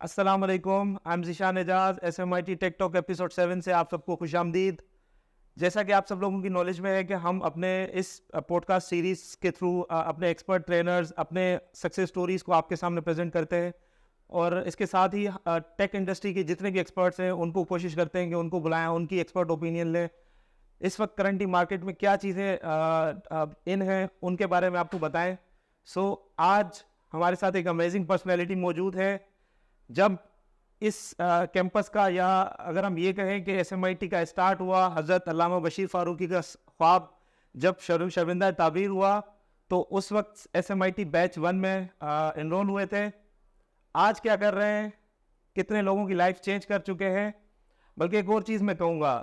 अस्सलाम वालेकुम, I am Zeeshan Ejaz. SMIT tech talk episode 7 से आप सबको खुशामदीद। जैसा कि आप सब लोगों की नॉलेज में है कि हम अपने इस पॉडकास्ट सीरीज़ के थ्रू अपने एक्सपर्ट ट्रेनर्स, अपने सक्सेस स्टोरीज़ को आपके सामने प्रेजेंट करते हैं और इसके साथ ही टेक इंडस्ट्री के जितने भी एक्सपर्ट्स हैं उनको कोशिश करते हैं कि उनको बुलाएं, उनकी एक्सपर्ट ओपिनियन लें। इस वक्त करंटली मार्केट में क्या चीज़ें इन हैं उनके बारे में आपको बताएं। सो आज हमारे साथ एक अमेजिंग पर्सनैलिटी मौजूद है। जब इस कैंपस का, या अगर हम ये कहें कि SMIT का स्टार्ट हुआ, हज़रत अल्लामा बशीर फ़ारूकी का ख्वाब जब शर्मिंदा ताबीर हुआ, तो उस वक्त SMIT बैच 1 में इनरोल हुए थे। आज क्या कर रहे हैं, कितने लोगों की लाइफ चेंज कर चुके हैं। बल्कि एक और चीज़ मैं कहूँगा,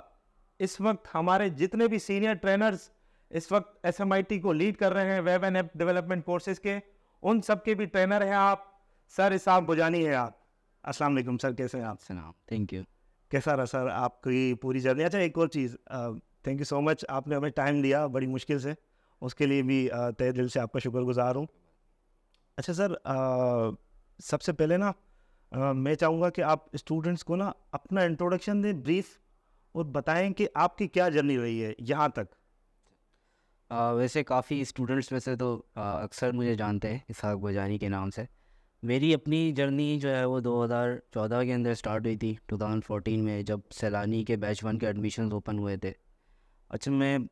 इस वक्त हमारे जितने भी सीनियर ट्रेनर्स इस वक्त SMIT को लीड कर रहे हैं web and app development courses के, उन सब के भी ट्रेनर हैं आप। सर इसाक बुजानी है आप। अस्सलाम वालेकुम सर, कैसे हैं आप? सलाम, थैंक यू। कैसा रहा सर आपकी पूरी जर्नी? अच्छा, एक और चीज़, थैंक यू सो मच, आपने हमें टाइम दिया बड़ी मुश्किल से, उसके लिए भी तहे दिल से आपका शुक्रगुजार हूँ। अच्छा सर, सबसे पहले ना मैं चाहूँगा कि आप स्टूडेंट्स को ना अपना इंट्रोडक्शन दें ब्रीफ, और बताएं कि आपकी क्या जर्नी रही है यहाँ तक। वैसे काफ़ी स्टूडेंट्स में से तो अक्सर मुझे जानते हैं इसहाक बुजानी के नाम से। मेरी अपनी जर्नी जो है वो 2014 के अंदर स्टार्ट हुई थी, 2014 में, जब सैलानी के बैच 1 के एडमिशन्स ओपन हुए थे। अच्छा, मैं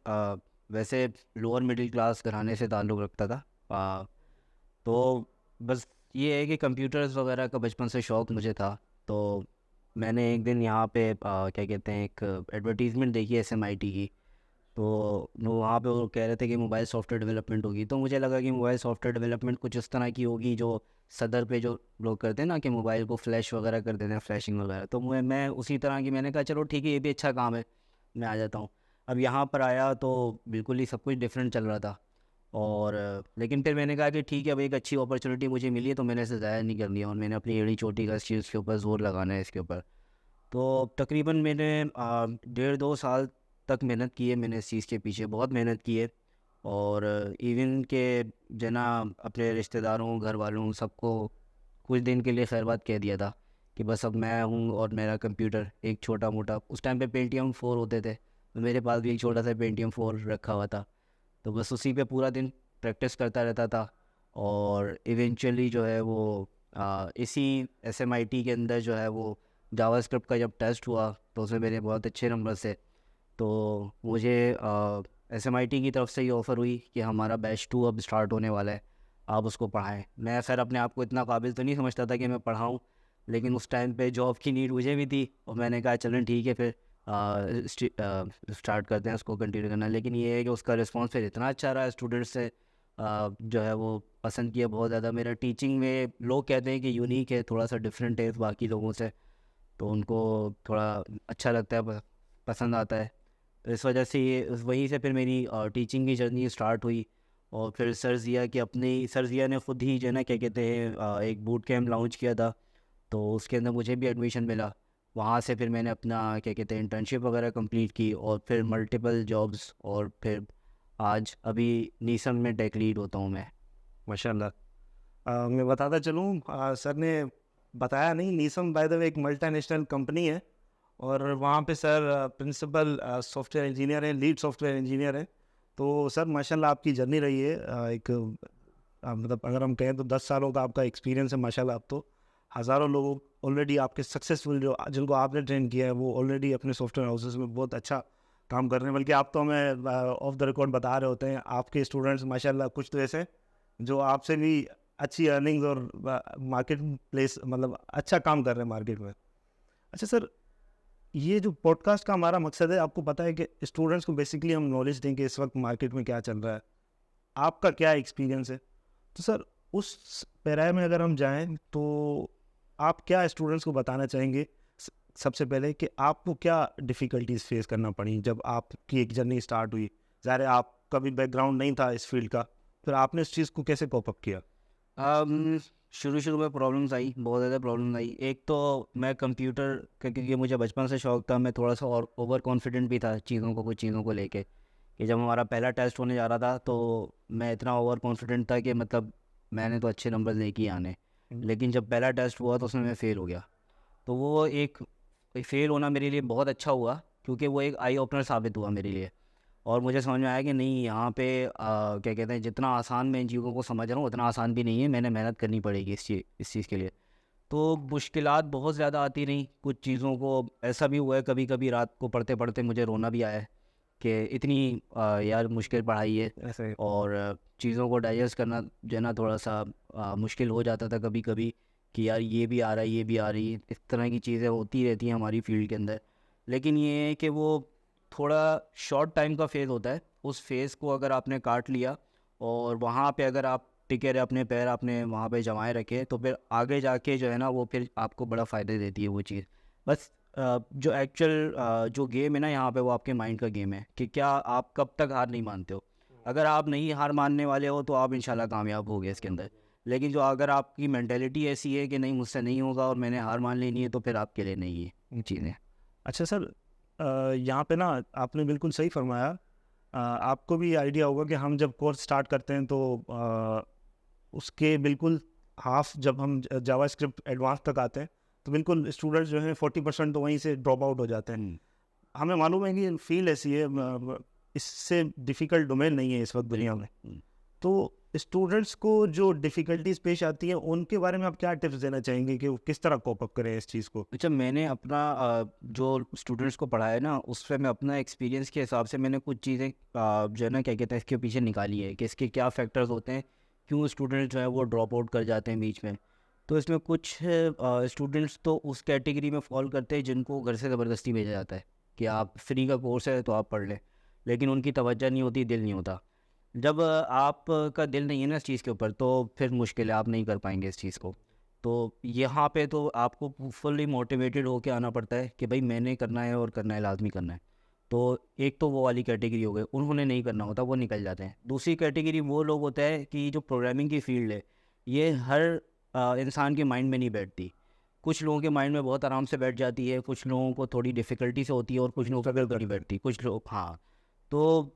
वैसे लोअर मिडिल क्लास घराने से ताल्लुक़ रखता था। तो बस ये है कि कंप्यूटर्स वगैरह का बचपन से शौक़ मुझे था। तो मैंने एक दिन यहाँ पे क्या कहते हैं, एक एडवर्टीज़मेंट देखी SMIT की। तो वहाँ पे वो कह रहे थे कि मोबाइल सॉफ्टवेयर डेवलपमेंट होगी। तो मुझे लगा कि मोबाइल सॉफ्टवेयर डेवलपमेंट कुछ इस तरह की होगी जो सदर पे जो लोग करते हैं ना, कि मोबाइल को फ्लैश वगैरह कर देते हैं, फ्लैशिंग वगैरह। तो मैं उसी तरह की, मैंने कहा चलो ठीक है, ये भी अच्छा काम है, मैं आ जाता हूँ। अब यहाँ पर आया तो बिल्कुल ही सब कुछ डिफरेंट चल रहा था। और लेकिन फिर मैंने कहा कि ठीक है, अब एक अच्छी अपॉर्चुनिटी मुझे मिली है तो मैंने इसे ज़ाया नहीं करनी है, और मैंने अपनी एड़ी चोटी का इस चीज़ के ऊपर ज़ोर लगाना है इसके ऊपर। तो तकरीबन मैंने 1.5-2 साल तक मेहनत की है, मैंने इस चीज़ के पीछे बहुत मेहनत की है। और इवन के जना अपने रिश्तेदारों, घर वालों, सबको कुछ दिन के लिए खैरबाद कह दिया था कि बस अब मैं हूँ और मेरा कंप्यूटर एक छोटा मोटा, उस टाइम पे Pentium 4 होते थे, तो मेरे पास भी एक छोटा सा Pentium 4 रखा हुआ था। तो बस उसी पे पूरा दिन प्रैक्टिस करता रहता था। और इवेंचुअली जो है वो इसी SMIT के अंदर जो है वो जावास्क्रिप्ट का जब टेस्ट हुआ तो उसमें मेरे बहुत अच्छे नंबर से, तो मुझे SMIT की तरफ से ये ऑफ़र हुई कि हमारा बैच 2 अब स्टार्ट होने वाला है, आप उसको पढ़ाएं। मैं खैर अपने आप को इतना काबिल तो नहीं समझता था कि मैं पढ़ाऊँ, लेकिन उस टाइम पे जॉब की नीड मुझे भी थी, और मैंने कहा चलें ठीक है, फिर स्टार्ट करते हैं उसको कंटिन्यू करना। लेकिन ये है कि उसका रिस्पॉन्स फिर इतना अच्छा रहा, स्टूडेंट्स से जो है वो पसंद किया बहुत ज़्यादा। मेरा टीचिंग में लोग कहते हैं कि यूनिक है, थोड़ा सा डिफरेंट है बाकी लोगों से, तो उनको थोड़ा अच्छा लगता है, पसंद आता है। तो इस वजह से ये, वहीं से फिर मेरी टीचिंग की जर्नी स्टार्ट हुई। और फिर सर ज़िया की, अपने सर ज़िया ने ख़ुद ही जो है ना, क्या कहते हैं, एक बूट कैम्प लॉन्च किया था, तो उसके अंदर मुझे भी एडमिशन मिला। वहाँ से फिर मैंने अपना क्या कहते हैं इंटर्नशिप वगैरह कंप्लीट की, और फिर मल्टीपल जॉब्स, और फिर आज अभी नीसम में टेक लीड होता हूँ मैं। माशाल्लाह। मैं बताता चलूँ, सर ने बताया नहीं, नीसम बाय द वे एक मल्टीनेशनल कंपनी है, और वहाँ पे सर प्रिंसिपल सॉफ्टवेयर इंजीनियर है, लीड सॉफ्टवेयर इंजीनियर है। तो सर माशाल्लाह आपकी जर्नी रही है, एक मतलब अगर हम कहें तो 10 सालों का आपका एक्सपीरियंस है माशाल्लाह। आप तो हज़ारों लोग ऑलरेडी आपके सक्सेसफुल, जो जिनको आपने ट्रेन किया है, वो ऑलरेडी अपने सॉफ्टवेयर हाउसेस में बहुत अच्छा काम कर रहे हैं। बल्कि आप तो हमें ऑफ द रिकॉर्ड बता रहे होते हैं, आपके स्टूडेंट्स माशाल्लाह कुछ तो ऐसे जो आपसे भी अच्छी अर्निंग्स और मार्केट प्लेस, मतलब अच्छा काम कर रहे हैं मार्केट में। अच्छा सर, ये जो पॉडकास्ट का हमारा मकसद है, आपको पता है कि स्टूडेंट्स को बेसिकली हम नॉलेज दें कि इस वक्त मार्केट में क्या चल रहा है, आपका क्या एक्सपीरियंस है। तो सर उस पैराए में अगर हम जाएं तो आप क्या स्टूडेंट्स को बताना चाहेंगे, सबसे पहले कि आपको क्या डिफ़िकल्टीज फेस करना पड़ी जब आपकी एक जर्नी स्टार्ट हुई? ज़ाहिर है आपका भी बैकग्राउंड नहीं था इस फील्ड का, फिर आपने इस चीज़ को कैसे कॉप अप किया? शुरू में प्रॉब्लम्स आई, बहुत ज़्यादा प्रॉब्लम आई। एक तो मैं कंप्यूटर का, क्योंकि मुझे बचपन से शौक़ था, मैं थोड़ा सा और ओवर कॉन्फिडेंट भी था चीज़ों को, कुछ चीज़ों को लेके, कि जब हमारा पहला टेस्ट होने जा रहा था तो मैं इतना ओवर कॉन्फिडेंट था कि मतलब मैंने तो अच्छे नंबर लेके ही आने। लेकिन जब पहला टेस्ट हुआ तो उसमें मैं फ़ेल हो गया। तो वो एक फ़ेल होना मेरे लिए बहुत अच्छा हुआ, क्योंकि वो एक आई ओपनर साबित हुआ मेरे लिए। और मुझे समझ में आया कि नहीं, यहाँ पे क्या कहते हैं, जितना आसान मैं इन चीज़ों को समझ रहा हूँ उतना आसान भी नहीं है, मैंने मेहनत करनी पड़ेगी इस चीज़ के लिए। तो मुश्किलात बहुत ज़्यादा आती रहीं, कुछ चीज़ों को ऐसा भी हुआ है कभी कभी रात को पढ़ते पढ़ते मुझे रोना भी आया है कि इतनी यार मुश्किल पढ़ाई है। ऐसे और चीज़ों को डाइजेस्ट करना जो है ना थोड़ा सा मुश्किल हो जाता था कभी कभी, कि यार ये भी आ रहा है, ये भी आ रही है, इस तरह की चीज़ें होती रहती हैं हमारी फील्ड के अंदर। लेकिन ये है कि वो थोड़ा शॉर्ट टाइम का फेज़ होता है, उस फेज़ को अगर आपने काट लिया और वहाँ पे अगर आप टिके रहे, अपने पैर आपने वहाँ पे जमाए रखे, तो फिर आगे जाके जो है ना वो फिर आपको बड़ा फ़ायदा देती है वो चीज़। बस जो एक्चुअल जो गेम है ना यहाँ पे, वो आपके माइंड का गेम है कि क्या आप कब तक हार नहीं मानते हो। अगर आप नहीं हार मानने वाले हो तो आप इंशाल्लाह कामयाब होगे इसके अंदर। लेकिन जो अगर आपकी मेंटालिटी ऐसी है कि नहीं मुझसे नहीं होगा और मैंने हार मान लेनी है, तो फिर आपके लिए नहीं है ये चीज़ें। अच्छा सर, यहाँ पे ना आपने बिल्कुल सही फरमाया। आपको भी आइडिया होगा कि हम जब कोर्स स्टार्ट करते हैं तो उसके बिल्कुल हाफ जब हम जावास्क्रिप्ट एडवांस तक आते हैं तो बिल्कुल स्टूडेंट्स जो हैं 40% तो वहीं से ड्रॉप आउट हो जाते हैं। हमें मालूम है कि फील्ड ऐसी है, इससे डिफ़िकल्ट डोमेन नहीं है इस वक्त दुनिया में। तो स्टूडेंट्स को जो डिफ़िकल्टीज पेश आती हैं उनके बारे में आप क्या टिप्स देना चाहेंगे कि वो किस तरह कोप अप करें इस चीज़ को? अच्छा, मैंने अपना जो स्टूडेंट्स को पढ़ाया ना, उससे मैं अपना एक्सपीरियंस के हिसाब से मैंने कुछ चीज़ें जो है ना क्या कहते हैं इसके पीछे निकाली है कि इसके क्या फैक्टर्स होते हैं, क्यों स्टूडेंट्स जो है वो ड्रॉप आउट कर जाते हैं बीच में। तो इसमें कुछ स्टूडेंट्स तो उस कैटेगरी में फॉल करते हैं जिनको घर से ज़बरदस्ती भेजा जाता है कि आप फ्री का कोर्स है तो आप पढ़ लें, लेकिन उनकी तवज्जो नहीं होती, दिल नहीं होता। जब आपका दिल नहीं है ना इस चीज़ के ऊपर, तो फिर मुश्किल है, आप नहीं कर पाएंगे इस चीज़ को। तो यहाँ पे तो आपको फुल्ली मोटिवेटेड होके आना पड़ता है कि भाई मैंने करना है और करना है, लाजमी करना है। तो एक तो वो वाली कैटेगरी हो गई, उन्होंने नहीं करना होता, वो निकल जाते हैं। दूसरी कैटेगरी वो लोग होता है कि जो प्रोग्रामिंग की फील्ड है, ये हर इंसान के माइंड में नहीं बैठती। कुछ लोगों के माइंड में बहुत आराम से बैठ जाती है, कुछ लोगों को थोड़ी डिफ़िकल्टी से होती है और कुछ लोगों को बिल्कुल नहीं बैठती, कुछ लोग हाँ। तो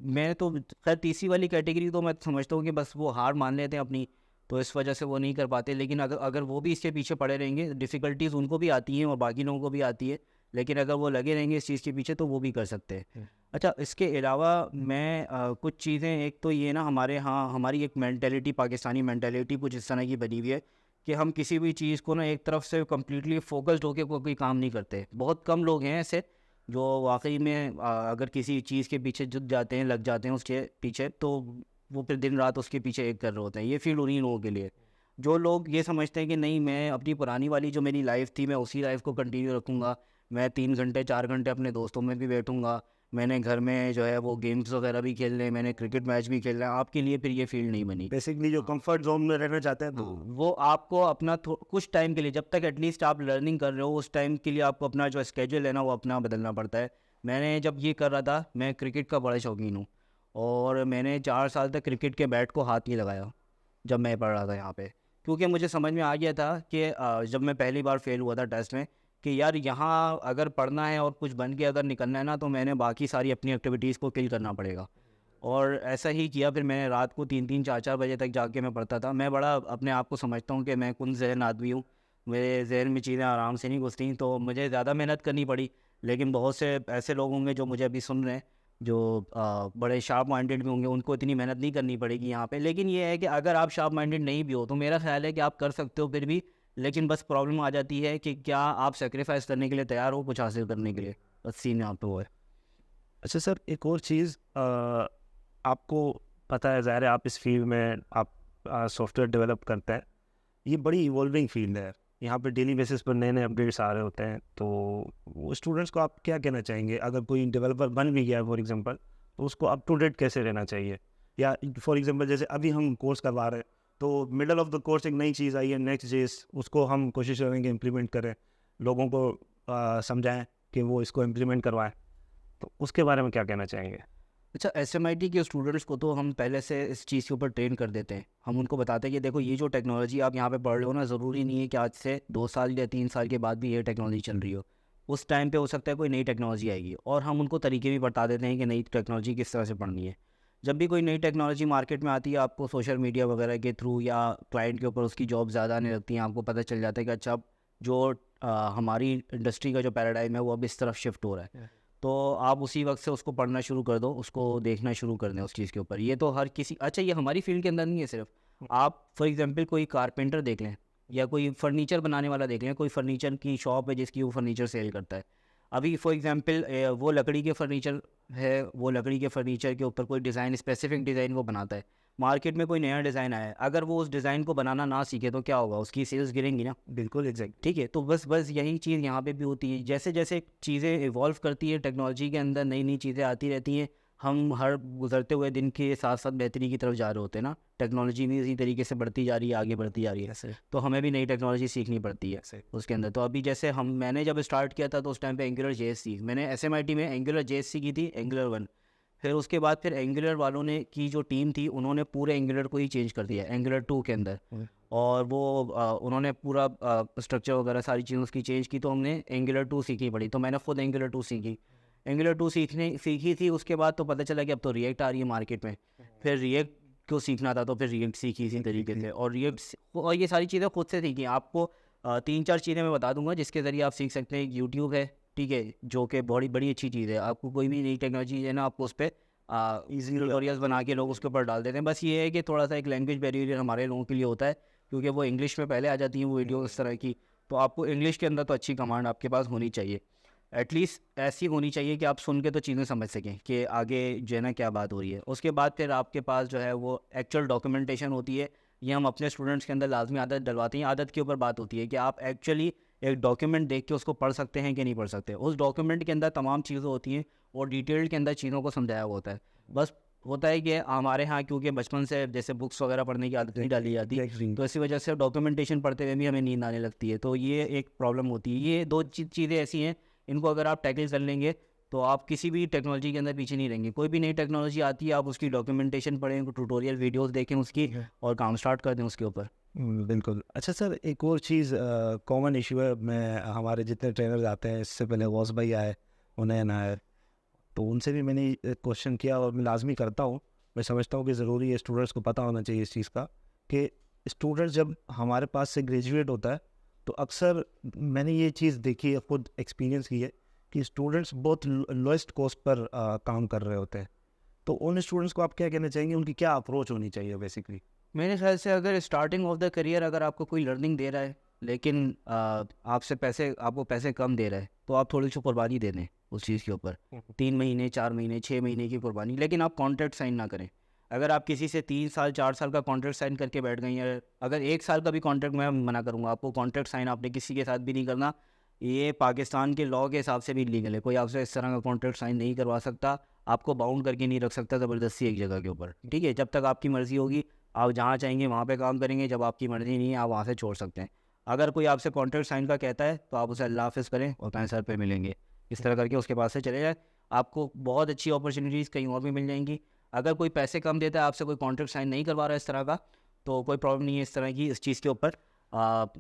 मैं तो खैर तीसरी वाली कैटेगरी तो मैं समझता हूँ कि बस वो हार मान लेते हैं अपनी, तो इस वजह से वो नहीं कर पाते। लेकिन अगर अगर वो भी इसके पीछे पड़े रहेंगे, डिफ़िकल्टीज़ उनको भी आती हैं और बाकी लोगों को भी आती है, लेकिन अगर वो लगे रहेंगे इस चीज़ के पीछे तो वो भी कर सकते हैं। अच्छा, इसके अलावा मैं कुछ चीज़ें, एक तो ये ना हमारे यहाँ हमारी एक मेंटालिटी, पाकिस्तानी मेंटालिटी कुछ इस तरह की बनी हुई है कि हम किसी भी चीज़ को ना एक तरफ से कम्प्लीटली फोकस्ड होकर कोई काम नहीं करते। बहुत कम लोग हैं ऐसे जो वाकई में अगर किसी चीज़ के पीछे जुट जाते हैं, लग जाते हैं उसके पीछे, तो वो फिर दिन रात उसके पीछे एक कर रहे होते हैं। ये फील्ड उन्हीं लोगों के लिए। जो लोग ये समझते हैं कि नहीं, मैं अपनी पुरानी वाली जो मेरी लाइफ थी मैं उसी लाइफ को कंटिन्यू रखूँगा, मैं 3 घंटे 4 घंटे अपने दोस्तों में भी बैठूँगा, मैंने घर में जो है वो गेम्स वगैरह भी खेलने, मैंने क्रिकेट मैच भी खेलना है, आपके लिए फिर ये फील्ड नहीं बनी। बेसिकली जो कंफर्ट जोन में रहना चाहते हैं तो वो आपको अपना कुछ टाइम के लिए, जब तक एटलीस्ट आप लर्निंग कर रहे हो, उस टाइम के लिए आपको अपना जो स्केड्यूल है ना वो अपना बदलना पड़ता है। मैंने जब ये कर रहा था, मैं क्रिकेट का बड़ा शौकीन हूँ और मैंने 4 साल तक क्रिकेट के बैट को हाथ नहीं लगाया जब मैं पढ़ रहा था यहाँ पे, क्योंकि मुझे समझ में आ गया था कि जब मैं पहली बार फेल हुआ था टेस्ट में, कि यार यहाँ अगर पढ़ना है और कुछ बन के अगर निकलना है ना, तो मैंने बाकी सारी अपनी एक्टिविटीज़ को किल करना पड़ेगा। और ऐसा ही किया। फिर मैंने रात को 3-3 4-4 बजे तक जाके मैं पढ़ता था। मैं बड़ा अपने आप को समझता हूँ कि मैं कुन ज़हन आदमी हूँ, मेरे ज़हन में चीज़ें आराम से नहीं घुसती, तो मुझे ज़्यादा मेहनत करनी पड़ी। लेकिन बहुत से ऐसे लोग होंगे जो मुझे अभी सुन रहे हैं, जो बड़े शार्प माइंडेड भी होंगे, उनको इतनी मेहनत नहीं करनी पड़ेगी यहाँ पे। लेकिन ये है कि अगर आप शार्प माइंडेड नहीं भी हो, तो मेरा ख्याल है कि आप कर सकते हो फिर भी। लेकिन बस प्रॉब्लम आ जाती है कि क्या आप सेक्रीफाइस करने के लिए तैयार हो कुछ हासिल करने के लिए, बस सीन यहाँ पे वो है। अच्छा सर, एक और चीज़, आपको पता है, ज़ाहिर है आप इस फील्ड में आप सॉफ्टवेयर डेवलप करते हैं, ये बड़ी इवॉल्विंग फील्ड है। यहाँ पे डेली बेसिस पर नए नए अपडेट्स आ रहे होते हैं। तो वो स्टूडेंट्स को आप क्या कहना चाहेंगे? अगर कोई डेवलपर बन भी गया है फॉर एग्जांपल, तो उसको अप टू डेट कैसे रहना चाहिए? या फॉर एग्जांपल जैसे अभी हम कोर्स करवा रहे हैं, तो मिडल ऑफ द कोर्स एक नई चीज़ आई है नेक्स्ट.जेएस, उसको हम कोशिश करेंगे इम्प्लीमेंट करें, लोगों को समझाएं कि वो इसको इम्प्लीमेंट करवाएं। तो उसके बारे में क्या कहना चाहेंगे? अच्छा, SMIT के स्टूडेंट्स को तो हम पहले से इस चीज़ के ऊपर ट्रेन कर देते हैं। हम उनको बताते हैं कि देखो, ये जो टेक्नोलॉजी आप यहाँ पे पढ़ रहे हो ना, ज़रूरी नहीं है कि आज से 2 साल या 3 साल के बाद भी ये टेक्नोलॉजी चल रही हो। उस टाइम पे हो सकता है कोई नई टेक्नोलॉजी आएगी, और हम उनको तरीके भी बता देते हैं कि नई टेक्नोलॉजी किस तरह से पढ़नी है। जब भी कोई नई टेक्नोलॉजी मार्केट में आती है, आपको सोशल मीडिया वगैरह के थ्रू या क्लाइंट के ऊपर उसकी जॉब ज़्यादा आने लगती हैं, आपको पता चल जाता है कि अच्छा अब जो हमारी इंडस्ट्री का जो पैराडाइम है वो अब इस तरफ शिफ्ट हो रहा है। तो आप उसी वक्त से उसको पढ़ना शुरू कर दो, उसको देखना शुरू कर दें उस चीज़ के ऊपर। ये तो हर किसी, अच्छा ये हमारी फील्ड के अंदर नहीं है सिर्फ, आप फॉर एग्जांपल कोई कारपेंटर देख लें या कोई फर्नीचर बनाने वाला देख लें, कोई फर्नीचर की शॉप है जिसकी वो फर्नीचर सेल करता है। अभी फॉर एग्जांपल वो लकड़ी के फर्नीचर है, वो लकड़ी के फर्नीचर के ऊपर कोई डिज़ाइन, स्पेसिफिक डिज़ाइन वो बनाता है। मार्केट में कोई नया डिज़ाइन आया है, अगर वो उस डिज़ाइन को बनाना ना सीखे तो क्या होगा, उसकी सेल्स गिरेंगी ना। बिल्कुल एग्जैक्ट। ठीक है, तो बस यही चीज़ यहाँ पे भी होती है। जैसे जैसे चीज़ें इवॉल्व करती है टेक्नोलॉजी के अंदर, नई नई चीज़ें आती रहती हैं, हम हर गुजरते हुए दिन के साथ साथ बेहतरी की तरफ जा रहे होते हैं ना। टेक्नोलॉजी भी इसी तरीके से बढ़ती जा रही है, आगे बढ़ती जा रही है, तो हमें भी नई टेक्नोलॉजी सीखनी पड़ती है उसके अंदर। तो अभी जैसे मैंने जब स्टार्ट किया था तो उस टाइम पे एंगुलर JS थी, मैंने SMIT में एंगुलर JS की थी, एंगुलर 1। फिर उसके बाद फिर एंगुलर वालों ने की जो टीम थी उन्होंने पूरे एंगुलर को ही चेंज कर दिया एंगुलर 2 के अंदर, और वो उन्होंने पूरा स्ट्रक्चर वगैरह सारी चीज़ें उसकी चेंज की, तो हमने एंगुलर 2 सीखनी पड़ी। तो मैंने खुद एंगुलर 2 एंगुलर 2 सीखी थी। उसके बाद तो पता चला कि अब तो रिएक्ट आ रही है मार्केट में, फिर रिएक्ट को सीखना था तो फिर रिएक्ट सीखी इसी तरीके से, और ये सारी चीज़ें खुद से सीखी। आपको 3-4 चीज़ें मैं बता दूंगा जिसके ज़रिए आप सीख सकते हैं। यूट्यूब है, ठीक है, जो कि बड़ी बड़ी अच्छी चीज़ है। आपको कोई भी नई टेक्नोलॉजी है ना, आपको उस पर ईजी ट्यूटोरियल्स बना के लोग उसके ऊपर डाल देते हैं। बस ये है कि थोड़ा सा एक लैंग्वेज बैरियर हमारे लोगों के लिए होता है, क्योंकि वो इंग्लिश में पहले आ जाती हैं वो वीडियो इस तरह की। तो आपको इंग्लिश के अंदर तो अच्छी कमांड आपके पास होनी चाहिए, एटलीस्ट ऐसी होनी चाहिए कि आप सुन के तो चीज़ें समझ सकें कि आगे जो है ना क्या बात हो रही है। उसके बाद फिर आपके पास जो है वो एक्चुअल डॉक्यूमेंटेशन होती है। ये हम अपने स्टूडेंट्स के अंदर लाजमी आदत डलवाते हैं। आदत के ऊपर बात होती है कि आप एक्चुअली एक डॉक्यूमेंट देख के उसको पढ़ सकते हैं कि नहीं पढ़ सकते। उस डॉक्यूमेंट के अंदर तमाम चीज़ें होती हैं और डिटेल के अंदर चीज़ों को समझाया हुआ होता है। बस होता है कि हमारे यहाँ क्योंकि बचपन से जैसे बुक्स वगैरह पढ़ने की आदत नहीं डाली जाती, तो इसी वजह से डॉक्यूमेंटेशन पढ़ते हुए भी हमें नींद आने लगती है। तो ये एक प्रॉब्लम होती है। ये दो चीज़ें ऐसी हैं, इनको अगर आप टैकल कर लेंगे तो आप किसी भी टेक्नोलॉजी के अंदर पीछे नहीं रहेंगे। कोई भी नई टेक्नोलॉजी आती है, आप उसकी डॉक्यूमेंटेशन पढ़ें, ट्यूटोरियल वीडियोस देखें उसकी, और काम स्टार्ट कर दें उसके ऊपर। बिल्कुल। अच्छा सर, एक और चीज़ कॉमन इशू है, मैं हमारे जितने ट्रेनर्स आते हैं, इससे पहले गौस भाई आए, उन्हें आए, तो उनसे भी मैंने क्वेश्चन किया और मैं लाजमी करता हूँ। मैं समझता हूँ कि ज़रूरी है, स्टूडेंट्स को पता होना चाहिए इस चीज़ का, कि स्टूडेंट्स जब हमारे पास से ग्रेजुएट होता है तो अक्सर मैंने ये चीज़ देखी है, खुद एक्सपीरियंस की है, कि स्टूडेंट्स बहुत लोएस्ट कॉस्ट पर काम कर रहे होते हैं। तो उन स्टूडेंट्स को आप क्या कहना चाहेंगे, उनकी क्या अप्रोच होनी चाहिए बेसिकली? मेरे ख्याल से अगर स्टार्टिंग ऑफ द करियर अगर आपको कोई लर्निंग दे रहा है लेकिन आपको पैसे कम दे रहा है, तो आप थोड़ी सी कुर्बानी दे दें उस चीज़ के ऊपर। 3 महीने, 4 महीने, 6 महीने की कुर्बानी, लेकिन आप कॉन्ट्रैक्ट साइन ना करें। अगर आप किसी से 3 साल 4 साल का कॉन्ट्रैक्ट साइन करके बैठ गई हैं, अगर 1 साल का भी कॉन्ट्रैक्ट, मैं मना करूँगा आपको, कॉन्ट्रैक्ट साइन आपने किसी के साथ भी नहीं करना। ये पाकिस्तान के लॉ के हिसाब से भी लीगल है। कोई आपसे इस तरह का कॉन्ट्रैक्ट साइन नहीं करवा सकता, आपको बाउंड करके नहीं रख सकता ज़बरदस्ती एक जगह के ऊपर। ठीक है, जब तक आपकी मर्ज़ी होगी आप जहाँ चाहेंगे वहाँ पे काम करेंगे, जब आपकी मर्ज़ी नहीं है आप वहाँ से छोड़ सकते हैं। अगर कोई आपसे कॉन्ट्रैक्ट साइन का कहता है तो आप उसे अल्लाह हाफ़िज़ करें और कहें सर पे मिलेंगे, इस तरह करके उसके पास से चले जाए। आपको बहुत अच्छी अपॉर्चुनिटीज़ कहीं और भी मिल जाएंगी। अगर कोई पैसे कम देता है, आपसे कोई कॉन्ट्रैक्ट साइन नहीं करवा रहा है इस तरह का, तो कोई प्रॉब्लम नहीं है इस तरह की। इस चीज़ के ऊपर आप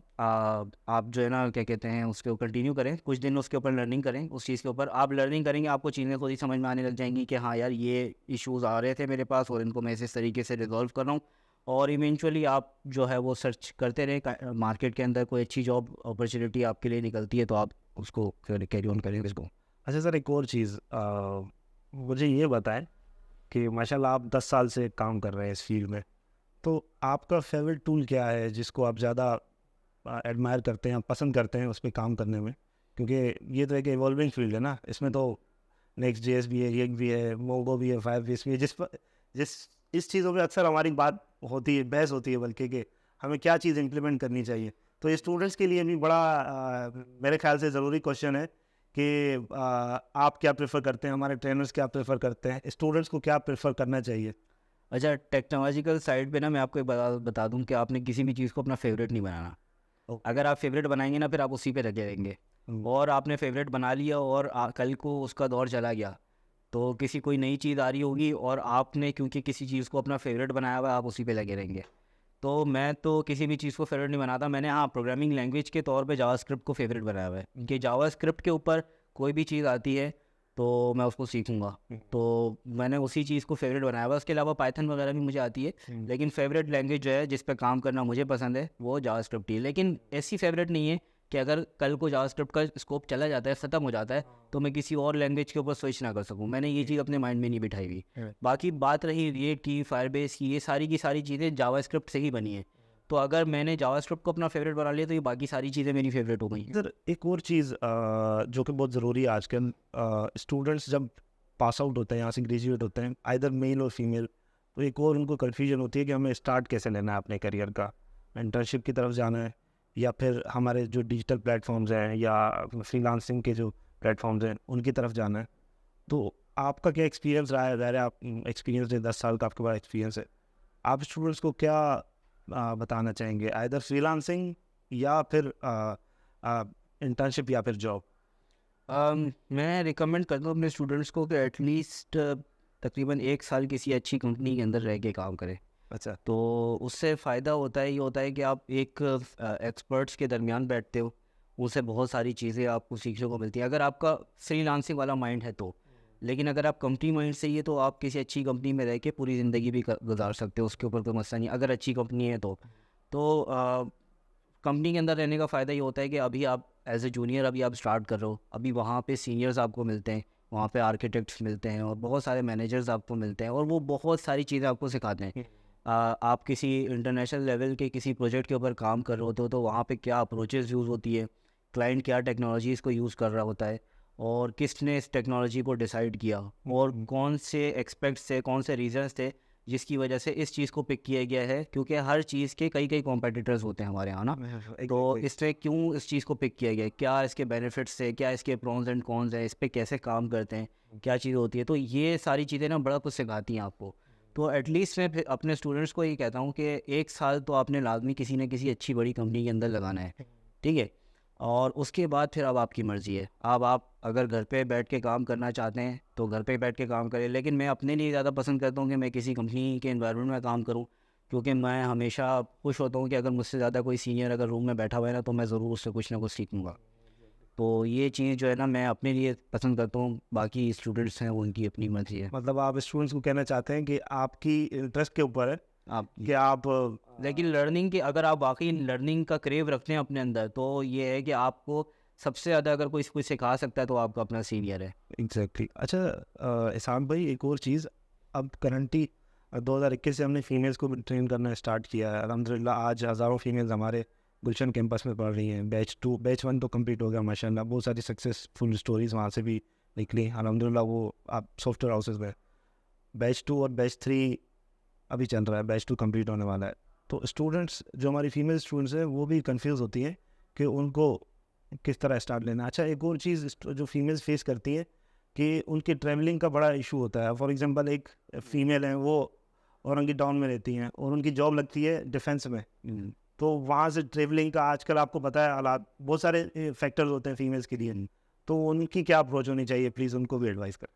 जो है ना क्या कहते हैं उसके ऊपर कंटिन्यू करें, कुछ दिन उसके ऊपर लर्निंग करें। उस चीज़ के ऊपर आप लर्निंग करेंगे, आपको चीज़ें खुद ही समझ में आने लग जाएंगी कि हाँ यार ये इश्यूज़ आ रहे थे मेरे पास और इनको मैं इस तरीके से रिजॉल्व कर रहा हूँ। और इवेंचुअली आप जो है वो सर्च करते रहें, मार्केट के अंदर कोई अच्छी जॉब अपॉर्चुनिटी आपके लिए निकलती है तो आप उसको कैरी ऑन करें इसको। अच्छा सर, एक और चीज़ मुझे ये बताएं कि माशाल्लाह आप 10 साल से काम कर रहे हैं इस फील्ड में, तो आपका फेवरेट टूल क्या है जिसको आप ज़्यादा एडमायर करते हैं, पसंद करते हैं उस पर काम करने में? क्योंकि ये तो एक इवॉल्विंग फील्ड है ना, इसमें तो Next.js भी है, रिएक्ट भी है, मोंगो भी है, फायरबेस भी है, इस चीज़ों में अक्सर हमारी बात होती है, बहस होती है बल्कि, कि हमें क्या चीज़ इम्प्लीमेंट करनी चाहिए। तो स्टूडेंट्स के लिए भी बड़ा मेरे ख्याल से ज़रूरी क्वेश्चन है कि आप क्या प्रेफर करते हैं, हमारे ट्रेनर्स क्या प्रेफर करते हैं, स्टूडेंट्स को क्या प्रेफर करना चाहिए? अच्छा, टेक्नोलॉजिकल साइड पे ना मैं आपको एक बता दूं कि आपने किसी भी चीज़ को अपना फेवरेट नहीं बनाना। अगर आप फेवरेट बनाएंगे ना फिर आप उसी पे लगे रहेंगे, और आपने फेवरेट बना लिया और कल को उसका दौर चला गया तो किसी कोई नई चीज़ आ रही होगी और आपने क्योंकि किसी चीज़ को अपना फेवरेट बनाया हुआ है आप उसी पे लगे रहेंगे। तो मैं तो किसी भी चीज़ को फेवरेट नहीं बनाता। मैंने हाँ प्रोग्रामिंग लैंग्वेज के तौर पे जावास्क्रिप्ट को फेवरेट बनाया हुआ है कि जावास्क्रिप्ट के ऊपर कोई भी चीज़ आती है तो मैं उसको सीखूंगा। तो मैंने उसी चीज़ को फेवरेट बनाया हुआ। उसके अलावा पाइथन वगैरह भी मुझे आती है, लेकिन फेवरेट लैंग्वेज जो है जिस पे काम करना मुझे पसंद है वो जावास्क्रिप्ट ही है। लेकिन ऐसी फेवरेट नहीं है कि अगर कल को जावास्क्रिप्ट का स्कोप चला जाता है, ख़त्म हो जाता है, तो मैं किसी और लैंग्वेज के ऊपर स्विच ना कर सकूं। मैंने ये चीज़ अपने माइंड में नहीं बिठाई हुई। बाकी बात रही रिएक्ट की, फायरबेस की, ये सारी की सारी चीज़ें जावास्क्रिप्ट से ही बनी है। तो अगर मैंने जावास्क्रिप्ट को अपना फेवरेट बना लिया तो ये बाकी सारी चीज़ें मेरी फेवरेट हो गई। सर एक और चीज़ जो कि बहुत ज़रूरी है आजकल, स्टूडेंट्स जब पास आउट होते हैं, यहाँ से ग्रेजुएट होते हैं, आइदर मेल और फीमेल, तो एक और उनको कन्फ्यूजन होती है कि हमें स्टार्ट कैसे लेना है अपने करियर का। इंटर्नशिप की तरफ जाना है या फिर हमारे जो डिजिटल प्लेटफॉर्म्स हैं या फ्रीलांसिंग के जो प्लेटफॉर्म्स हैं उनकी तरफ जाना है। तो आपका क्या एक्सपीरियंस रहा है? ज़ाहिर है आप एक्सपीरियंस है, 10 साल का आपके पास एक्सपीरियंस है। आप स्टूडेंट्स को क्या बताना चाहेंगे, आइदर फ्रीलांसिंग या फिर इंटर्नशिप या फिर जॉब? मैं रिकमेंड करता हूँ अपने स्टूडेंट्स को कि एटलीस्ट तकरीबन 1 साल किसी अच्छी कंपनी के अंदर रह के काम करें। अच्छा। तो उससे फ़ायदा होता है, ये होता है कि आप एक एक्सपर्ट्स के दरमियान बैठते हो, उससे बहुत सारी चीज़ें आपको सीखने को मिलती हैं अगर आपका फ्रीलांसिंग वाला माइंड है तो। लेकिन अगर आप कंपनी माइंड से ही है तो आप किसी अच्छी कंपनी में रह के पूरी ज़िंदगी भी गुजार सकते हो, उसके ऊपर कोई मसला नहीं, अगर अच्छी कंपनी है तो। कंपनी के अंदर रहने का फ़ायदा ये होता है कि अभी आप एज ए जूनियर अभी आप स्टार्ट कर रहे हो, अभी वहाँ पे सीनियर्स आपको मिलते हैं, वहाँ पे आर्किटेक्ट्स मिलते हैं और बहुत सारे मैनेजर्स आपको मिलते हैं और वो बहुत सारी चीज़ें आपको सिखाते हैं। आप किसी इंटरनेशनल लेवल के किसी प्रोजेक्ट के ऊपर काम कर रहे होते हो तो वहाँ पे क्या अप्रोचेस यूज़ होती है, क्लाइंट क्या टेक्नोलॉजीज़ को यूज़ कर रहा होता है और किसने इस टेक्नोलॉजी को डिसाइड किया और कौन से एक्सपेक्ट्स थे, कौन से रीजंस थे जिसकी वजह से इस चीज़ को पिक किया गया है, क्योंकि हर चीज़ के कई कई कॉम्पिटिटर्स होते हैं हमारे यहाँ ना। तो इससे क्यों इस चीज़ को पिक किया गया है, क्या इसके बेनिफिट्स है, क्या इसके प्रॉन्स एंड कॉन्स है, इस पर कैसे काम करते हैं, क्या चीज़ होती है। तो ये सारी चीज़ें ना बड़ा कुछ सिखाती हैं आपको। तो एटलीस्ट मैं अपने स्टूडेंट्स को ये कहता हूँ कि 1 साल तो आपने लाजमी किसी न किसी अच्छी बड़ी कंपनी के अंदर लगाना है, ठीक है। और उसके बाद फिर अब आपकी मर्ज़ी है, अब आप अगर घर पे बैठ के काम करना चाहते हैं तो घर पे बैठ के काम करें। लेकिन मैं अपने लिए ज़्यादा पसंद करता हूँ कि मैं किसी कंपनी के एनवायरनमेंट में काम करूँ, क्योंकि मैं हमेशा खुश होता हूँ कि अगर मुझसे ज़्यादा कोई सीनियर अगर रूम में बैठा हुआ है ना तो मैं ज़रूर उससे कुछ ना कुछ सीखूँगा। तो ये चीज़ जो है ना मैं अपने लिए पसंद करता हूँ, बाकी स्टूडेंट्स हैं वो उनकी अपनी मर्ज़ी है। मतलब आप स्टूडेंट्स को कहना चाहते हैं कि आपकी इंटरेस्ट के ऊपर है आप कि आप लेकिन लर्निंग की अगर आप वाकई लर्निंग का क्रेव रखते हैं अपने अंदर तो ये है कि आपको सबसे ज़्यादा अगर कोई कुछ सिखा सकता है तो आपका अपना सीनियर है। एग्जैक्टली। अच्छा एहसान भाई, एक और चीज़, अब करंटली 2021 से हमने फीमेल्स को भी ट्रेन करना स्टार्ट किया है। अल्हम्दुलिल्लाह आज हज़ारों फीमेल्स हमारे गुलशन कैंपस में पढ़ रही हैं। बैच 1 तो कंप्लीट हो गया माशाल्लाह, बहुत सारी सक्सेसफुल स्टोरीज वहाँ से भी निकली अल्हम्दुलिल्लाह। वो आप सॉफ्टवेयर हाउसेज में बैच 2 और बैच 3 अभी चल रहा है, बैच 2 कंप्लीट होने वाला है। तो स्टूडेंट्स जो हमारी फीमेल स्टूडेंट्स हैं वो भी कंफ्यूज होती हैं कि उनको किस तरह स्टार्ट लेना। अच्छा, एक और चीज़ जो फीमेल्स फेस करती है कि उनके ट्रैवलिंग का बड़ा इशू होता है। फॉर एग्जांपल एक फीमेल है, वो औरंगी टाउन में रहती हैं और उनकी जॉब लगती है डिफेंस में, तो वहाँ से ट्रैवलिंग का आजकल आपको पता है हालात, बहुत सारे फैक्टर्स होते हैं फीमेल्स के लिए, तो उनकी क्या अप्रोच होनी चाहिए, प्लीज़ उनको भी एडवाइस करें।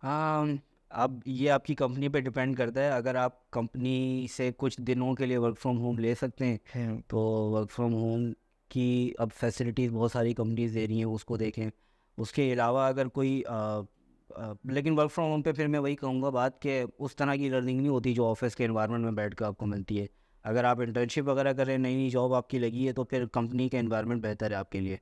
हाँ, अब ये आपकी कंपनी पे डिपेंड करता है। अगर आप कंपनी से कुछ दिनों के लिए वर्क फ्रॉम होम ले सकते हैं तो वर्क फ्रॉम होम की अब फैसिलिटीज़ बहुत सारी कंपनीज दे रही हैं, उसको देखें। उसके अलावा अगर कोई लेकिन वर्क फ्रॉम होम पे फिर मैं वही कहूँगा बात कि उस तरह की लर्निंग नहीं होती जो ऑफिस के एनवायरनमेंट में बैठ कर आपको मिलती है। अगर आप इंटर्नशिप वगैरह करें, नई नई जॉब आपकी लगी है तो फिर कंपनी का एनवायरनमेंट बेहतर है आपके लिए।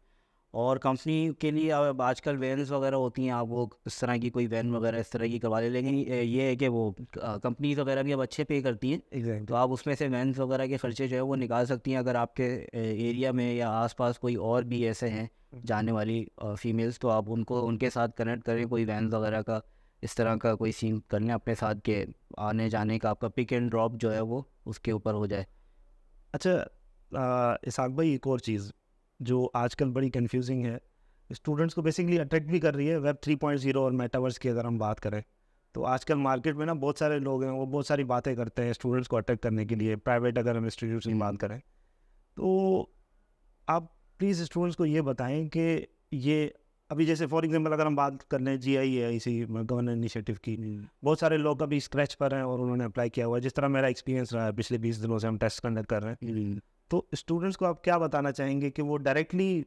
और कंपनी के लिए अब आजकल वैन्स वगैरह होती हैं, आप वो इस तरह की कोई वैन वगैरह इस तरह की करवा लें। लेकिन ये है कि वो कंपनीज वगैरह भी अब अच्छे पे करती हैं, एग्जैक्टली। तो आप उसमें से वैन्स वगैरह के खर्चे जो है वो निकाल सकती हैं। अगर आपके एरिया में या आसपास कोई और भी ऐसे हैं जाने वाली फीमेल्स, तो आप उनको उनके साथ कनेक्ट करें, कोई वैन्स वगैरह का इस तरह का कोई सीन कर लें अपने साथ के आने जाने का, आपका पिक एंड ड्रॉप जो है वो उसके ऊपर हो जाए। अच्छा इसाक भाई, एक और चीज़ जो आजकल बड़ी कंफ्यूजिंग है, स्टूडेंट्स को बेसिकली अट्रैक्ट भी कर रही है, वेब 3.0 और मेटावर्स की अगर हम बात करें तो आजकल मार्केट में ना बहुत सारे लोग हैं, वो बहुत सारी बातें करते हैं स्टूडेंट्स को अट्रैक्ट करने के लिए। प्राइवेट अगर हम इंस्टीट्यूट्स की बात करें तो आप प्लीज़ स्टूडेंट्स को ये बताएं कि ये अभी जैसे फॉर एग्जांपल अगर हम बात कर लें GIAIC गवर्नमेंट इनिशिएटिव की, बहुत सारे लोग अभी स्क्रैच पर हैं और उन्होंने अप्लाई किया हुआ है। जिस तरह मेरा एक्सपीरियंस रहा है, पिछले 20 दिनों से हम टेस्ट कंडक्ट कर रहे हैं, तो स्टूडेंट्स को आप क्या बताना चाहेंगे कि वो डायरेक्टली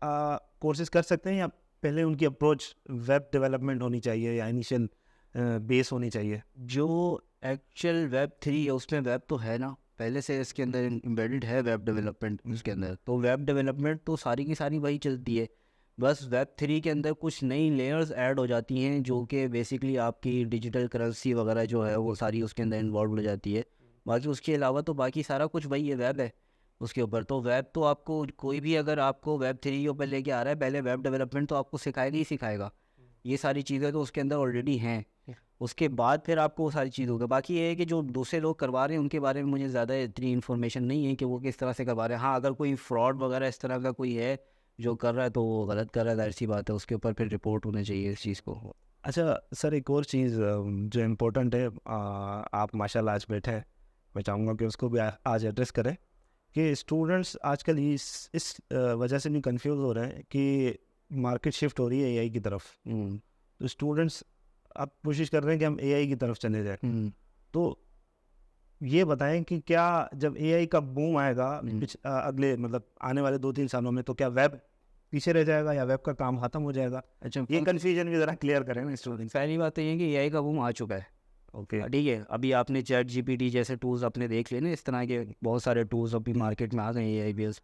कोर्सेज कर सकते हैं या पहले उनकी अप्रोच वेब डेवलपमेंट होनी चाहिए या इनिशियल बेस होनी चाहिए? जो एक्चुअल वेब 3 है उसमें वेब तो है ना, पहले से इसके अंदर एम्बेडेड है वेब डेवलपमेंट उसके अंदर, तो वेब डेवलपमेंट तो सारी की सारी वही चलती है। बस वेब 3 के अंदर कुछ नई लेयर्स ऐड हो जाती हैं जो कि बेसिकली आपकी डिजिटल करेंसी वगैरह जो है वो सारी उसके अंदर इन्वॉल्व हो जाती है। बाकी उसके अलावा तो बाकी सारा कुछ वही है, वेब है उसके ऊपर। तो वेब तो आपको कोई भी अगर आपको वेब 3 के ऊपर लेके आ रहा है, पहले वेब डेवलपमेंट तो आपको सिखाएगा ही सिखाएगा। ये सारी चीज़ें तो उसके अंदर ऑलरेडी हैं, उसके बाद फिर आपको वो सारी चीज़ होगा। बाकी ये है कि जो दूसरे लोग करवा रहे हैं उनके बारे में मुझे ज़्यादा इतनी इन्फॉर्मेशन नहीं है कि वो किस तरह से करवा रहे हैं। हाँ, अगर कोई फ्रॉड वगैरह इस तरह का कोई है जो कर रहा है तो वो गलत कर रहा है, जाहिर सी बात है, उसके ऊपर फिर रिपोर्ट होनी चाहिए इस चीज़ को। अच्छा सर, एक और चीज़ जो इम्पोर्टेंट है, आप माशाल्लाह आज बैठे हैं, मैं चाहूँगा कि उसको भी आज एड्रेस करें कि स्टूडेंट्स आजकल इस वजह से भी कंफ्यूज हो रहे हैं कि मार्केट शिफ्ट हो रही है एआई की तरफ। तो स्टूडेंट्स अब कोशिश कर रहे हैं कि हम एआई की तरफ चले जाएं। तो ये बताएं कि क्या जब एआई का बूम आएगा अगले मतलब आने वाले 2-3 सालों में, तो क्या वेब पीछे रह जाएगा या वेब का काम खत्म हो जाएगा? अच्छा, ये कन्फ्यूजन भी ज़रा क्लियर करें ना स्टूडेंट्स। पहली बात तो ये है कि एआई का बूम आ चुका है। ओके, ठीक है, अभी आपने चैट जीपीटी जैसे टूल्स आपने देख लिए ना, इस तरह के बहुत सारे टूल्स अभी मार्केट में आ गए हैं एआई बेस्ड।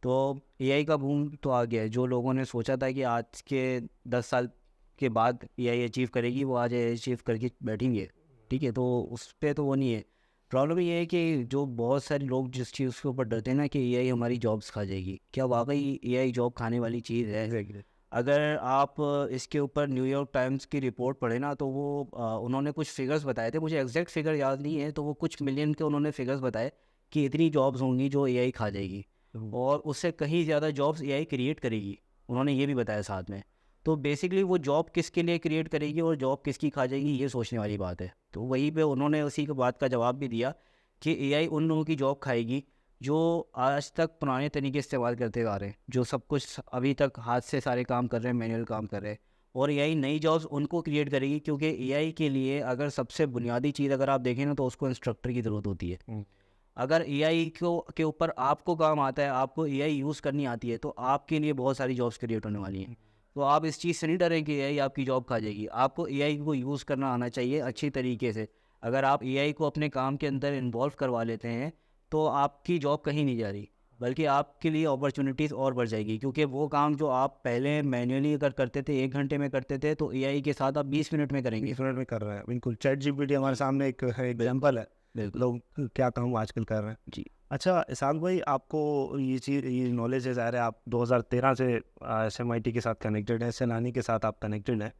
तो एआई का बूम तो आ गया है। जो लोगों ने सोचा था कि आज के 10 साल के बाद एआई अचीव करेगी, वो आज एआई अचीव करके बैठेंगे। ठीक है, तो उस पर तो वो नहीं है। प्रॉब्लम ये है कि जो बहुत सारे लोग जिस चीज़ के ऊपर डरते हैं ना कि एआई हमारी जॉब्स खा जाएगी, क्या वाकई एआई जॉब खाने वाली चीज़ है? अगर आप इसके ऊपर न्यूयॉर्क टाइम्स की रिपोर्ट पढ़े ना, तो वो उन्होंने कुछ फिगर्स बताए थे, मुझे एग्जैक्ट फिगर याद नहीं है, तो वो कुछ मिलियन के उन्होंने फिगर्स बताए कि इतनी जॉब्स होंगी जो एआई खा जाएगी, और उससे कहीं ज़्यादा जॉब्स एआई क्रिएट करेगी, उन्होंने ये भी बताया साथ में। तो बेसिकली वो जॉब किसके लिए क्रिएट करेगी और जॉब किसकी खा जाएगी, ये सोचने वाली बात है। तो वहीं पे उन्होंने उसी के बात का जवाब भी दिया कि एआई उन लोगों की जॉब खाएगी जो आज तक पुराने तरीके इस्तेमाल करते आ रहे हैं, जो सब कुछ अभी तक हाथ से सारे काम कर रहे हैं, मैनुअल काम कर रहे हैं। और एआई नई जॉब्स उनको क्रिएट करेगी, क्योंकि एआई के लिए अगर सबसे बुनियादी चीज़ अगर आप देखें ना, तो उसको इंस्ट्रक्टर की ज़रूरत होती है। अगर एआई के ऊपर आपको काम आता है, आपको एआई यूज़ करनी आती है, तो आपके लिए बहुत सारी जॉब्स क्रिएट होने वाली हैं। तो आप इस चीज़ से नहीं डरें कि एआई आपकी जॉब खा जाएगी। आपको एआई को यूज़ करना आना चाहिए अच्छी तरीके से। अगर आप एआई को अपने काम के अंदर इन्वॉल्व करवा लेते हैं, तो आपकी जॉब कहीं नहीं जा रही, बल्कि आपके लिए अपॉर्चुनिटीज़ और बढ़ जाएगी। क्योंकि वो काम जो आप पहले मैन्युअली अगर करते थे 1 घंटे में करते थे, तो एआई के साथ आप 20 मिनट में करेंगे। 20 मिनट में कर रहा है, बिल्कुल। चैट जीपीटी हमारे सामने एक एग्जाम्पल है, बिल्कुल लोग क्या काम आजकल कर रहे हैं। जी। अच्छा इसाक भाई, आपको ये चीज़, ये नॉलेज है, ज़ाहिर है आप 2013 से SMIT के साथ कनेक्टेड है, सेनानी के साथ आप कनेक्टेड हैं।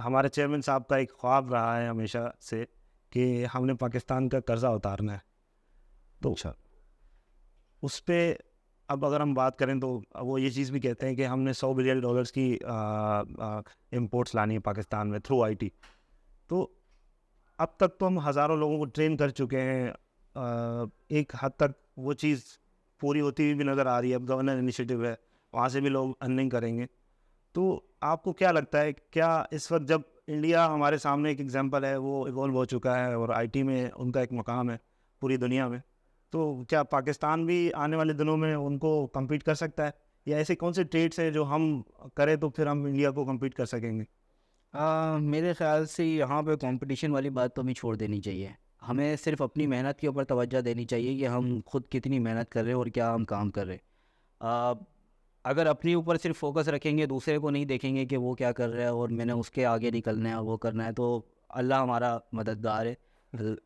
हमारे चेयरमैन साहब का एक ख्वाब रहा है हमेशा से कि हमने पाकिस्तान का कर्जा उतारना है। तो अच्छा, उस पे अब अगर हम बात करें तो वो ये चीज़ भी कहते हैं कि हमने $100 बिलियन की इंपोर्ट्स लानी है पाकिस्तान में थ्रू IT। तो अब तक तो हम हज़ारों लोगों को ट्रेन कर चुके हैं, एक हद तक वो चीज़ पूरी होती हुई भी नज़र आ रही है। अब गवर्नर इनिशिएटिव है, वहाँ से भी लोग अर्निंग करेंगे। तो आपको क्या लगता है, क्या इस वक्त जब इंडिया हमारे सामने एक एग्जांपल है, वो इवॉल्व हो चुका है और IT में उनका एक मकाम है पूरी दुनिया में, तो क्या पाकिस्तान भी आने वाले दिनों में उनको कम्पीट कर सकता है, या ऐसे कौन से ट्रेड्स हैं जो हम करें तो फिर हम इंडिया को कम्पीट कर सकेंगे? मेरे ख्याल से यहाँ पे कंपटीशन वाली बात तो हमें छोड़ देनी चाहिए। हमें सिर्फ अपनी मेहनत के ऊपर तवज्जो देनी चाहिए कि हम खुद कितनी मेहनत कर रहे हैं और क्या हम काम कर रहे हैं। अगर अपने ऊपर सिर्फ फोकस रखेंगे, दूसरे को नहीं देखेंगे कि वो क्या कर रहा है और मैंने उसके आगे निकलना है, वो करना है, तो अल्लाह हमारा मददगार है।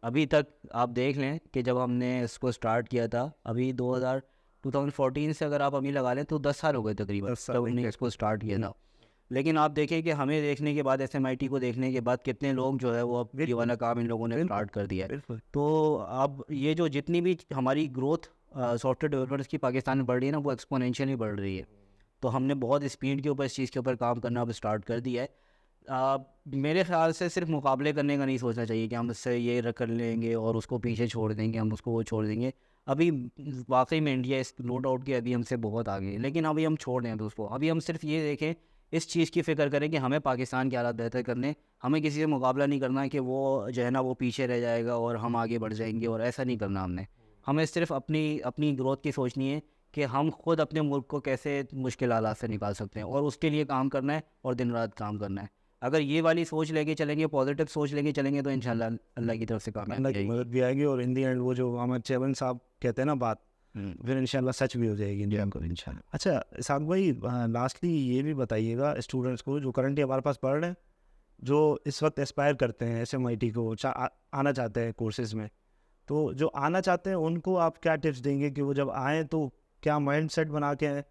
अभी तक आप देख लें कि जब हमने इसको स्टार्ट किया था, अभी 2014 से अगर आप अभी लगा लें तो 10 साल हो गए तकरीबन 10 साल जब हमने इसको स्टार्ट किया था। लेकिन आप देखें कि हमें देखने के बाद, SMIT को देखने के बाद, कितने लोग जो है वो अब ये वाला काम इन लोगों ने स्टार्ट कर दिया है। बिल्कुल। तो अब ये जो जितनी भी हमारी ग्रोथ सॉफ्टवेयर डेवलपर्स की पाकिस्तान में बढ़ रही है ना, वो एक्सपोनेंशियली बढ़ रही है। तो हमने बहुत स्पीड के ऊपर इस चीज़ के ऊपर काम करना अब स्टार्ट कर दिया है। मेरे ख्याल से सिर्फ मुकाबले करने का नहीं सोचना चाहिए कि हम इससे ये कर लेंगे और उसको पीछे छोड़ देंगे, हम उसको वो छोड़ देंगे। अभी वाकई में इंडिया इस नो डाउट कि अभी हमसे बहुत आगे है, लेकिन अभी हम छोड़ दें उसको। अभी हम सिर्फ ये देखें, इस चीज़ की फ़िक्र करें कि हमें पाकिस्तान के हालात बेहतर करने, हमें किसी से मुकाबला नहीं करना कि वो जो है ना वो पीछे रह जाएगा और हम आगे बढ़ जाएंगे, और ऐसा नहीं करना हमने। हमें सिर्फ अपनी ग्रोथ की सोचनी है कि हम खुद अपने मुल्क को कैसे मुश्किल हालात से निकाल सकते हैं, और उसके लिए काम करना है और दिन रात काम करना है। अगर ये वाली सोच लेके चलेंगे, पॉजिटिव सोच लेके चलेंगे, तो इंशाल्लाह अल्लाह की तरफ से अल्लाह कामयाबी की आएगी। मदद भी आएगी और इन दी एंड वो जो हमारे चेवन साहब कहते हैं ना बात, फिर इंशाल्लाह सच भी हो जाएगी इंडिया को। इंशाल्लाह। अच्छा इसाक भाई, लास्टली ये भी बताइएगा स्टूडेंट्स को जो करंटली हमारे पास पढ़ रहे हैं, जो इस वक्त एस्पायर करते हैं SMIT को, आना चाहते हैं कोर्सेज़ में, तो जो आना चाहते हैं उनको आप क्या टिप्स देंगे कि वो जब आएँ तो क्या माइंड सेट बना के आएँ,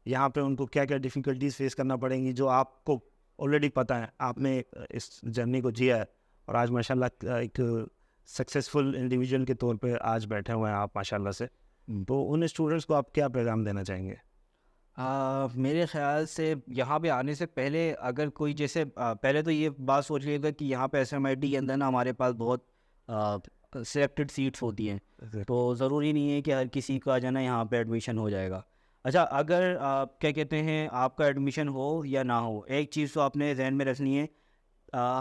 यहाँ पे उनको क्या क्या डिफ़िकल्टीज़ फेस करना पड़ेंगी जो आपको ऑलरेडी पता है, आपने इस जर्नी को जिया है और आज माशाल्लाह एक सक्सेसफुल इंडिविजुअल के तौर पे आज बैठे हुए हैं आप माशाल्लाह से, तो उन स्टूडेंट्स को आप क्या पैगाम देना चाहेंगे? मेरे ख़्याल से यहाँ पे आने से पहले अगर कोई जैसे पहले तो ये बात सोच लीजिएगा कि यहाँ पे SMIT के अंदर ना हमारे पास बहुत सिलेक्टेड सीट्स होती हैं, तो ज़रूरी नहीं है कि हर किसी का जो है ना यहाँ पे एडमिशन हो जाएगा। अच्छा, अगर क्या कहते हैं आपका एडमिशन हो या ना हो, एक चीज़ तो आपने जहन में रखनी है,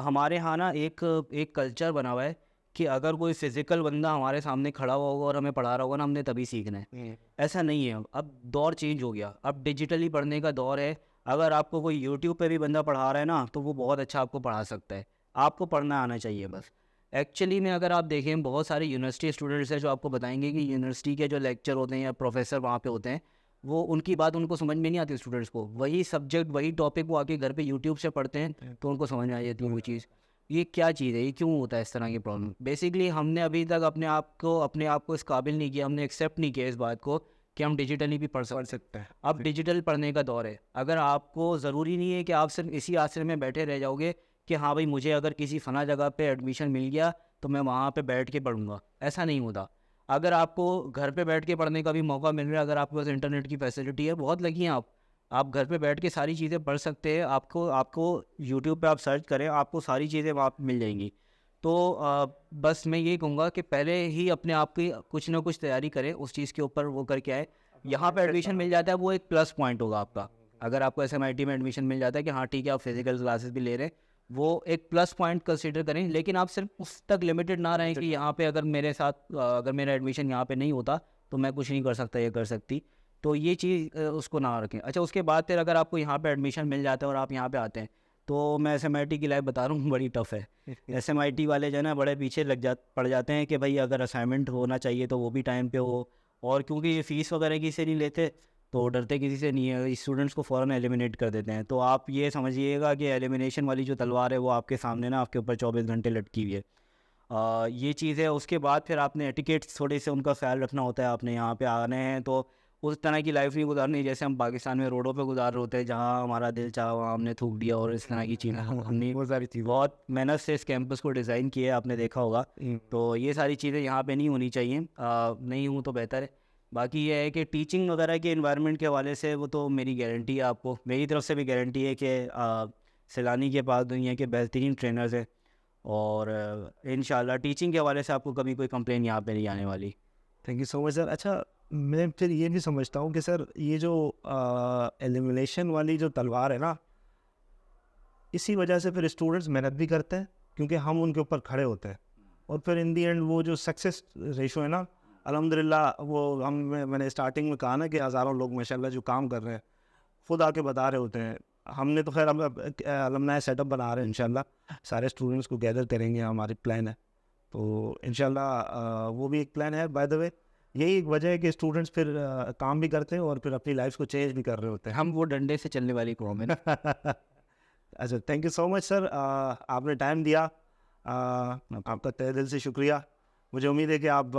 हमारे यहाँ ना एक कल्चर बना हुआ है कि अगर कोई फिज़िकल बंदा हमारे सामने खड़ा हुआ होगा और हमें पढ़ा रहा होगा ना, हमने तभी सीखना है। ऐसा नहीं है, अब दौर चेंज हो गया, अब डिजिटली पढ़ने का दौर है। अगर आपको कोई यूट्यूब पे भी बंदा पढ़ा रहा है ना, तो वो बहुत अच्छा आपको पढ़ा सकता है, आपको पढ़ना आना चाहिए बस। एक्चुअली में अगर आप देखें, बहुत सारे यूनिवर्सिटी स्टूडेंट्स हैं जो आपको बताएंगे कि यूनिवर्सिटी के जो लेक्चर होते हैं या प्रोफेसर वहाँ पे होते हैं, वो उनकी बात उनको समझ में नहीं आती स्टूडेंट्स को। वही सब्जेक्ट वही टॉपिक वो आके घर पे यूट्यूब से पढ़ते हैं तो उनको समझ में आ जाती है वो चीज़। ये क्या चीज़ है, ये क्यों होता है इस तरह की प्रॉब्लम? बेसिकली हमने अभी तक अपने आप को इस काबिल नहीं किया, हमने एक्सेप्ट नहीं किया इस बात को कि हम डिजिटली भी पढ़ सकते हैं। अब डिजिटल पढ़ने का दौर है। अगर आपको ज़रूरी नहीं है कि आप सिर्फ इसी आश्रम में बैठे रह जाओगे कि हाँ भाई मुझे अगर किसी फना जगह पे एडमिशन मिल गया तो मैं वहाँ पे बैठ के पढ़ूंगा, ऐसा नहीं होता। अगर आपको घर पे बैठ के पढ़ने का भी मौका मिल रहा है, अगर आपके पास इंटरनेट की फैसिलिटी है, बहुत लगी हैं आप घर पे बैठ के सारी चीज़ें पढ़ सकते हैं। आपको यूट्यूब पे आप सर्च करें, आपको सारी चीज़ें वहाँ पे मिल जाएंगी। तो बस मैं ये कहूँगा कि पहले ही अपने आप की कुछ ना कुछ तैयारी करें, उस चीज़ के ऊपर वो करके आए। यहाँ पे एडमिशन मिल जाता है, वो एक प्लस पॉइंट होगा आपका। अगर आपको SMIT में एडमिशन मिल जाता है कि हाँ ठीक है आप फिजिकल क्लासेस भी ले रहे हैं, वो एक प्लस पॉइंट कंसीडर करें। लेकिन आप सिर्फ उस तक लिमिटेड ना रहें कि यहाँ पे अगर मेरे साथ अगर मेरा एडमिशन यहाँ पे नहीं होता तो मैं कुछ नहीं कर सकता या कर सकती, तो ये चीज़ उसको ना रखें। अच्छा, उसके बाद फिर अगर आपको यहाँ पे एडमिशन मिल जाता है और आप यहाँ पे आते हैं, तो मैं SMIT की लाइफ बता रहा हूँ, बड़ी टफ़ है। SMIT वाले जो है ना बड़े पीछे पड़ जाते हैं कि भाई अगर असाइनमेंट होना चाहिए तो वो भी टाइम पे हो, और क्योंकि ये फ़ीस वगैरह किसी से नहीं लेते तो डरते किसी से नहीं है, स्टूडेंट्स को फ़ौरन एलिमिनेट कर देते हैं। तो आप ये समझिएगा कि एलिमिनेशन वाली जो तलवार है वो आपके सामने ना आपके ऊपर 24 घंटे लटकी हुई है। ये चीज़ है। उसके बाद फिर आपने एटिकेट्स थोड़े से उनका ख्याल रखना होता है। आपने यहाँ पे आने हैं तो उस तरह की लाइफ नहीं गुजारनी जैसे हम पाकिस्तान में रोडों पे गुजार रहे होते हैं, जहाँ हमारा दिल चाहा वहाँ हमने थूक दिया और इस तरह की चीज़ें। हमने वो सारी चीज़ बहुत मेहनत से इस कैंपस को डिज़ाइन किया है, आपने देखा होगा। तो ये सारी चीज़ें यहाँ पे नहीं होनी चाहिए। नहीं हूँ तो बेहतर है। बाकी ये है कि टीचिंग वगैरह के इन्वायरमेंट के हवाले से वो तो मेरी गारंटी है, आपको मेरी तरफ से भी गारंटी है कि सैलानी के पास दुनिया के बेहतरीन ट्रेनर्स हैं, और इंशाल्लाह टीचिंग के हवाले से आपको कभी कोई कंप्लेन यहाँ पे नहीं आने वाली। Thank you so much sir. अच्छा, मैं फिर ये भी समझता हूँ कि सर ये जो एलिमिनेशन वाली जो तलवार है ना, इसी वजह से फिर स्टूडेंट्स मेहनत भी करते हैं क्योंकि हम उनके ऊपर खड़े होते हैं, और फिर इन दी एंड वो जो सक्सेस रेशो है ना, अल्हम्दुलिल्लाह वो मैंने स्टार्टिंग में कहा ना कि हज़ारों लोग माशाल्लाह जो काम कर रहे हैं खुद आके बता रहे होते हैं। हमने तो खैर हम अलमनाई सेटअप बना रहे हैं, इंशाल्लाह सारे स्टूडेंट्स को गैदर करेंगे, हमारी प्लान है। तो इंशाल्लाह वो भी एक प्लान है। बाय द वे यही एक वजह है कि स्टूडेंट्स फिर काम भी करते हैं और फिर अपनी लाइफ को चेंज भी कर रहे होते हैं। हम वो डंडे से चलने वाली कौम है ना। अच्छा, thank you so much sir, आपने टाइम दिया, आपका तहे दिल से शुक्रिया। मुझे उम्मीद है कि आप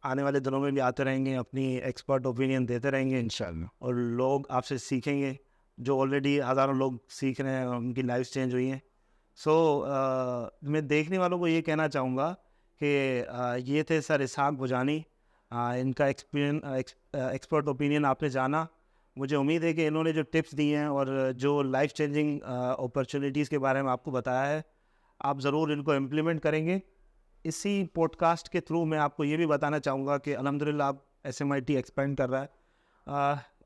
आने वाले दिनों में भी आते रहेंगे, अपनी एक्सपर्ट ओपिनियन देते रहेंगे इंशाल्लाह, और लोग आपसे सीखेंगे। जो ऑलरेडी हज़ारों लोग सीख रहे हैं, उनकी लाइफ चेंज हुई हैं। सो मैं देखने वालों को ये कहना चाहूँगा कि ये थे सर इसहाक भुजानी। इनका एक्सपर्ट ओपिनियन आपने जाना। मुझे उम्मीद है कि इन्होंने जो टिप्स दिए हैं और जो लाइफ चेंजिंग अपॉर्चुनिटीज़ के बारे में आपको बताया है, आप ज़रूर इनको इम्प्लीमेंट करेंगे। इसी पॉडकास्ट के थ्रू मैं आपको ये भी बताना चाहूँगा कि अल्हम्दुलिल्लाह अब SMIT एक्सपेंड कर रहा है।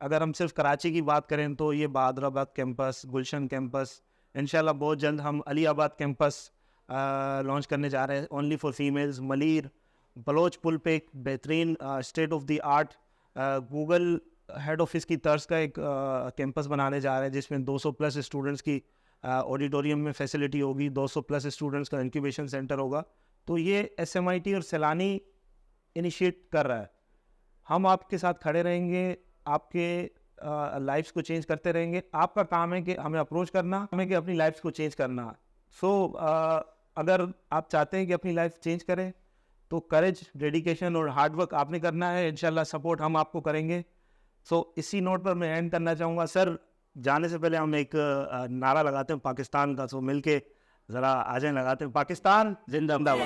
अगर हम सिर्फ कराची की बात करें तो ये बहादुराबाद कैंपस, गुलशन कैंपस, इंशाल्लाह बहुत जल्द हम अलीआबाद कैंपस लॉन्च करने जा रहे हैं, only for females. Malir Baloch पुल पे एक बेहतरीन state of the art Google head office की तर्ज का एक कैंपस बनाने जा रहे हैं जिसमें 200 प्लस स्टूडेंट्स की ऑडिटोरियम में फैसिलिटी होगी, 200 प्लस स्टूडेंट्स का इंक्यूबेशन सेंटर होगा। तो ये SMIT और सैलानी इनिशिएट कर रहा है। हम आपके साथ खड़े रहेंगे, आपके लाइफ्स को चेंज करते रहेंगे। आपका काम है कि हमें अप्रोच करना, हमें कि अपनी लाइफ्स को चेंज करना। सो अगर आप चाहते हैं कि अपनी लाइफ चेंज करें तो करेज, डेडिकेशन और हार्डवर्क आपने करना है। इंशाल्लाह सपोर्ट हम आपको करेंगे। सो इसी नोट पर मैं एंड करना चाहूँगा। सर, जाने से पहले हम एक नारा लगाते हैं पाकिस्तान का, सो मिलके ज़रा आ जाए लगाते हैं, पाकिस्तान जिंदाबाद।